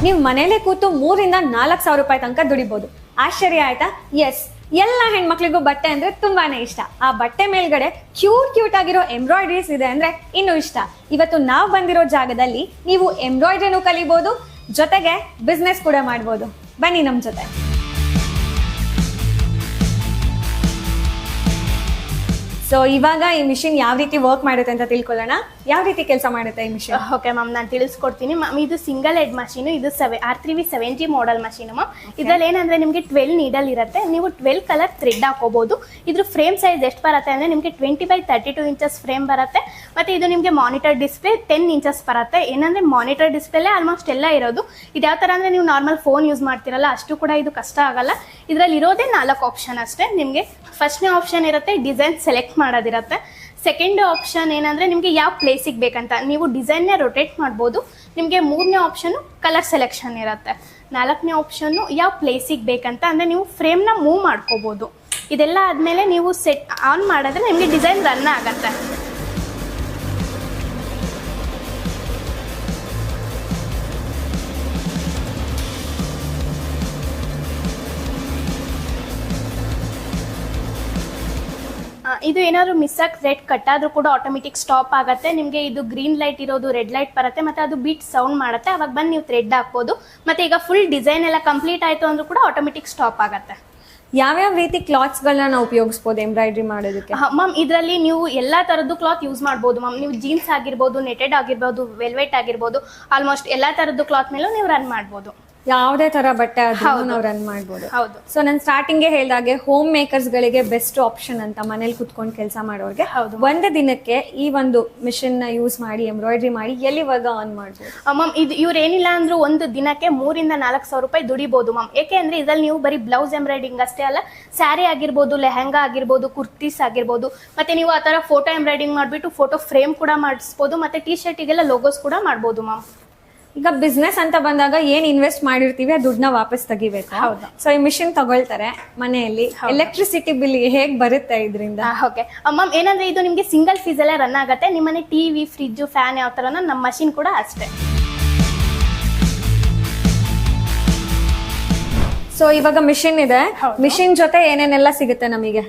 ನೀವು ಮನೇಲೆ ಕೂತು 3,000-4,000 ರೂಪಾಯಿ ತನಕ ದುಡಿಬಹುದು. ಆಶ್ಚರ್ಯ ಆಯ್ತಾ? ಎಸ್, ಎಲ್ಲ ಹೆಣ್ಮಕ್ಳಿಗೂ ಬಟ್ಟೆ ಅಂದ್ರೆ ತುಂಬಾನೇ ಇಷ್ಟ. ಆ ಬಟ್ಟೆ ಮೇಲ್ಗಡೆ ಕ್ಯೂಟ್ ಆಗಿರೋ ಎಂಬ್ರಾಯ್ಡ್ರೀಸ್ ಇದೆ ಅಂದ್ರೆ ಇನ್ನು ಇಷ್ಟ. ಇವತ್ತು ನಾವು ಬಂದಿರೋ ಜಾಗದಲ್ಲಿ ನೀವು ಎಂಬ್ರಾಯ್ಡ್ರಿನೂ ಕಲಿಬಹುದು, ಜೊತೆಗೆ ಬಿಸ್ನೆಸ್ ಕೂಡ ಮಾಡ್ಬೋದು. ಬನ್ನಿ ನಮ್ ಜೊತೆ. ಸೊ ಇವಾಗ ಈ ಮಿಷಿನ್ ಯಾವ ರೀತಿ ವರ್ಕ್ ಮಾಡುತ್ತೆ ಅಂತ ತಿಳ್ಕೊಳ್ಳೋಣ. ಯಾವ ರೀತಿ ಕೆಲಸ ಮಾಡುತ್ತೆ ಈ ಮಿಷಿನ್? ಓಕೆ ಮ್ಯಾಮ್, ನಾನು ತಿಳಿಸ್ಕೊಡ್ತೀನಿ ಮ್ಯಾಮ್. ಇದು ಸಿಂಗಲ್ ಹೆಡ್ ಮಷೀನ್. ಇದು R3V70 ಮಾಡೆಲ್ ಮಷೀನ್ ಮ್ಯಾಮ್. ಇದ್ರಲ್ಲಿ ಏನಂದ್ರೆ ನಿಮಗೆ 12 ನೀಡಲ್ ಇರುತ್ತೆ. ನೀವು 12 ಕಲರ್ ಥ್ರೆಡ್ ಹಾಕೋಬಹುದು. ಇದ್ರ ಫ್ರೇಮ್ ಸೈಜ್ ಎಷ್ಟು ಬರುತ್ತೆ ಅಂದ್ರೆ ನಿಮಗೆ 20x32 ಇಂಚಸ್ ಫ್ರೇಮ್ ಬರುತ್ತೆ. ಮತ್ತೆ ಇದು ನಿಮಗೆ ಮಾನಿಟರ್ ಡಿಸ್ಪ್ಲೇ 10 ಇಂಚಸ್ ಬರುತ್ತೆ. ಏನಂದ್ರೆ ಮಾನಿಟರ್ ಡಿಸ್ಪ್ಲೇಲೆ ಆಲ್ಮೋಸ್ಟ್ ಎಲ್ಲ ಇರೋದು. ಇದು ಯಾವ ತರ ಅಂದ್ರೆ ನೀವು ನಾರ್ಮಲ್ ಫೋನ್ ಯೂಸ್ ಮಾಡ್ತಿರಲ್ಲ ಅಷ್ಟು ಕೂಡ ಇದು ಕಷ್ಟ ಆಗಲ್ಲ. ಇದರಲ್ಲಿ ಇರೋದೇ 4 ಆಪ್ಷನ್ ಅಷ್ಟೇ. ನಿಮಗೆ ಫಸ್ಟ್ನೇ ಆಪ್ಷನ್ ಇರುತ್ತೆ ಡಿಸೈನ್ ಸೆಲೆಕ್ಟ್ ಮಾಡೋದಿರುತ್ತೆ. ಸೆಕೆಂಡ್ ಆಪ್ಷನ್ ಏನಂದ್ರೆ ನಿಮಗೆ ಯಾವ ಪ್ಲೇಸಿಗೆ ಬೇಕಂತ ನೀವು ಡಿಸೈನ್ನೇ ರೊಟೇಟ್ ಮಾಡ್ಬೋದು. ನಿಮಗೆ 3ನೇ ಆಪ್ಷನ್ ಕಲರ್ ಸೆಲೆಕ್ಷನ್ ಇರುತ್ತೆ. 4ನೇ ಆಪ್ಷನ್ ಯಾವ ಪ್ಲೇಸಿಗೆ ಬೇಕಂತ ಅಂದರೆ ನೀವು ಫ್ರೇಮ್ನ ಮೂವ್ ಮಾಡ್ಕೋಬೋದು. ಇದೆಲ್ಲ ಆದಮೇಲೆ ನೀವು ಸೆಟ್ ಆನ್ ಮಾಡಿದ್ರೆ ನಿಮಗೆ ಡಿಸೈನ್ ರನ್ ಆಗುತ್ತೆ. ಇದು ಏನಾದ್ರು ಮಿಸ್ ಆಗಿ ಥ್ರೆಡ್ ಕಟ್ ಆದ್ರೂ ಕೂಡ ಆಟೋಮೆಟಿಕ್ ಸ್ಟಾಪ್ ಆಗುತ್ತೆ. ನಿಮಗೆ ಇದು ಗ್ರೀನ್ ಲೈಟ್ ಇರೋದು ರೆಡ್ ಲೈಟ್ ಬರುತ್ತೆ, ಮತ್ತೆ ಅದು ಬೀಟ್ ಸೌಂಡ್ ಮಾಡುತ್ತೆ. ಅವಾಗ ಬಂದು ನೀವು ಥ್ರೆಡ್ ಹಾಕ್ಬೋದು. ಮತ್ತೆ ಈಗ ಫುಲ್ ಡಿಸೈನ್ ಎಲ್ಲ ಕಂಪ್ಲೀಟ್ ಆಯ್ತು ಅಂದ್ರೂ ಕೂಡ ಆಟೋಮೆಟಿಕ್ ಸ್ಟಾಪ್ ಆಗುತ್ತೆ. ಯಾವ್ಯಾವ ರೀತಿ ಕ್ಲಾತ್ಸ್ ಗಳನ್ನ ನಾವು ಉಪಯೋಗಿಸಬಹುದು ಎಂಬ್ರಾಯ್ಡ್ರಿ ಮಾಡೋದಕ್ಕೆ? ಮ್ಯಾಮ್, ಇದರಲ್ಲಿ ನೀವು ಎಲ್ಲಾ ತರದ್ದು ಕ್ಲಾತ್ ಯೂಸ್ ಮಾಡ್ಬೋದು ಮ್ಯಾಮ್. ನೀವು ಜೀನ್ಸ್ ಆಗಿರ್ಬೋದು, ನೆಟೆಡ್ ಆಗಿರ್ಬೋದು, ವೆಲ್ವೆಟ್ ಆಗಿರ್ಬೋದು, ಆಲ್ಮೋಸ್ಟ್ ಎಲ್ಲಾ ತರದ್ದು ಕ್ಲಾತ್ ಮೇಲೂ ನೀವು ರನ್ ಮಾಡ್ಬೋದು. ಯಾವುದೇ ತರ ಬಟ್ಟೆ ಆದ್ರೂ ನಾವು ರನ್ ಮಾಡ್ಬೋದು. ಹೌದು. ಸೊ ನಾನು ಸ್ಟಾರ್ಟಿಂಗ್ ಹೇಳಿದಾಗೆ ಹೋಮ್ ಮೇಕರ್ಸ್ ಗಳಿಗೆ ಬೆಸ್ಟ್ ಆಪ್ಷನ್ ಅಂತ, ಮನೇಲಿ ಕುತ್ಕೊಂಡು ಕೆಲಸ ಮಾಡೋರಿಗೆ. ಒಂದು ದಿನಕ್ಕೆ ಈ ಒಂದು ಮಿಷಿನ್ ನ ಯೂಸ್ ಮಾಡಿ ಎಂಬ್ರಾಯ್ಡ್ರಿ ಮಾಡಿ ಎಲ್ಲಿವರೆಗ ಆನ್ ಮಾಡ್ಬೋದು? ಮ್ಯಾಮ್, ಇದು ಇವ್ರು ಏನಿಲ್ಲ ಅಂದ್ರೂ ಒಂದು ದಿನಕ್ಕೆ 3,000-4,000 ರೂಪಾಯಿ ದುಡಿಬಹುದು ಮ್ಯಾಮ್. ಏಕೆ ಅಂದ್ರೆ ಇದ್ರಲ್ಲಿ ನೀವು ಬರೀ ಬ್ಲೌಸ್ ಎಂಬ್ರಾಯ್ಡಿಂಗ್ ಅಷ್ಟೇ ಅಲ್ಲ, ಸ್ಯಾರಿ ಆಗಿರ್ಬೋದು, ಲೆಹಂಗಾ ಆಗಿರ್ಬೋದು, ಕುರ್ತೀಸ್ ಆಗಿರ್ಬೋದು, ಮತ್ತೆ ನೀವು ಆ ತರ ಫೋಟೋ ಎಂಬ್ರಾಯ್ಡಿಂಗ್ ಮಾಡ್ಬಿಟ್ಟು ಫೋಟೋ ಫ್ರೇಮ್ ಕೂಡ ಮಾಡಿಸ್ಬೋದು. ಮತ್ತೆ ಟಿ ಶರ್ಟಿಗೆಲ್ಲ ಲೋಗೋಸ್ ಕೂಡ ಮಾಡ್ಬೋದು ಮ್ಯಾಮ್. ಈಗ ಬಿಸ್ನೆಸ್ ಅಂತ ಬಂದಾಗ ಏನ್ ಇನ್ವೆಸ್ಟ್ ಮಾಡಿರ್ತೀವಿ ಆ ದುಡ್ಡನ್ನ ವಾಪಸ್ ತೆಗಿಬೇಕು. ಹೌದು. ಸೊ ಈ ಮಿಷಿನ್ ತಗೊಳ್ತಾರೆ ಮನೆಯಲ್ಲಿ, ಎಲೆಕ್ಟ್ರಿಸಿಟಿ ಬಿಲ್ ಹೇಗ್ ಬರುತ್ತೆ ಇದರಿಂದ? ಓಕೆ ಮ್ಯಾಮ್, ಏನಂದ್ರೆ ಇದು ನಿಮ್ಗೆ ಸಿಂಗಲ್ ಫೀಸ್ ಎಲ್ಲ ರನ್ ಆಗುತ್ತೆ. ನಿಮ್ಮನೆ ಟಿವಿ, ಫ್ರಿಜ್, ಫ್ಯಾನ್ ಯಾವ ತರನ ನಮ್ಮ ಮಷಿನ್ ಕೂಡ ಅಷ್ಟೇ. ಸೊ ಇವಾಗ ಮಿಷಿನ್ ಇದೆ, ಮಿಷಿನ್ ಜೊತೆ ಏನೇನೆಲ್ಲ ಸಿಗುತ್ತೆ ನಮಗೆ?